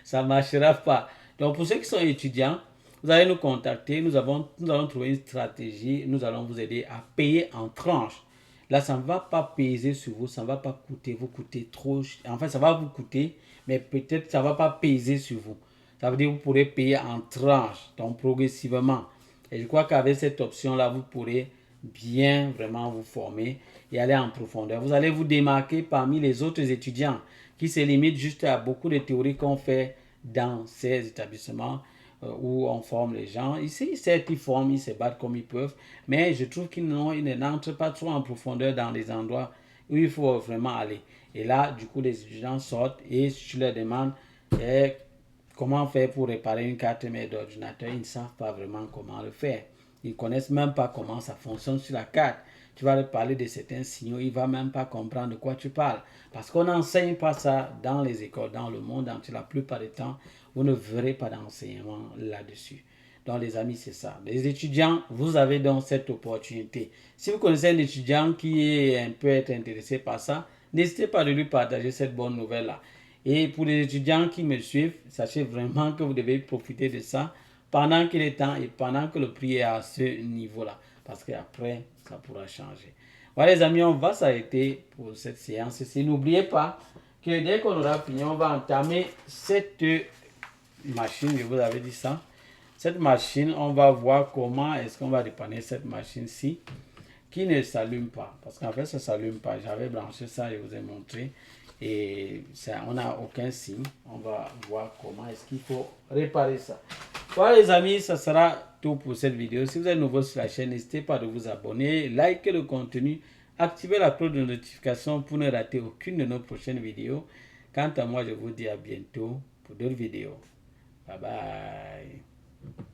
Ça ne marchera pas. Donc pour ceux qui sont étudiants, vous allez nous contacter, nous allons trouver une stratégie, nous allons vous aider à payer en tranches. Là, ça ne va pas peser sur vous, ça ne va pas vous coûter trop. Enfin, ça va vous coûter, mais peut-être ça ne va pas peser sur vous. Ça veut dire que vous pourrez payer en tranches, donc progressivement. Et je crois qu'avec cette option-là, vous pourrez bien vraiment vous former et aller en profondeur. Vous allez vous démarquer parmi les autres étudiants qui se limitent juste à beaucoup de théories qu'on fait dans ces établissements où on forme les gens. Ici, certes, ils forment, ils se battent comme ils peuvent, mais je trouve qu'ils n'entrent pas trop en profondeur dans les endroits où il faut vraiment aller. Et là, du coup, les étudiants sortent et je leur demande comment faire pour réparer une carte mère d'ordinateur. Ils ne savent pas vraiment comment le faire. Ils ne connaissent même pas comment ça fonctionne sur la carte. Tu vas leur parler de certains signaux, il ne va même pas comprendre de quoi tu parles. Parce qu'on n'enseigne pas ça dans les écoles, dans le monde entier. La plupart du temps, vous ne verrez pas d'enseignement là-dessus. Donc les amis, c'est ça. Les étudiants, vous avez donc cette opportunité. Si vous connaissez un étudiant qui peut être intéressé par ça, n'hésitez pas de lui partager cette bonne nouvelle-là. Et pour les étudiants qui me suivent, sachez vraiment que vous devez profiter de ça pendant qu'il est temps et pendant que le prix est à ce niveau-là. Parce qu'après, ça pourra changer. Voilà les amis, on va s'arrêter pour cette séance-ci. N'oubliez pas que dès qu'on aura fini, on va entamer cette machine, je vous avais dit ça. Cette machine, on va voir comment est-ce qu'on va dépanner cette machine-ci qui ne s'allume pas. Parce qu'en fait, ça ne s'allume pas. J'avais branché ça, je vous ai montré. Et ça, on n'a aucun signe. On va voir comment est-ce qu'il faut réparer ça. Voilà les amis, ça sera tout pour cette vidéo. Si vous êtes nouveau sur la chaîne, n'hésitez pas de vous abonner, liker le contenu, activer la cloche de notification pour ne rater aucune de nos prochaines vidéos. Quant à moi, je vous dis à bientôt pour d'autres vidéos. Bye bye.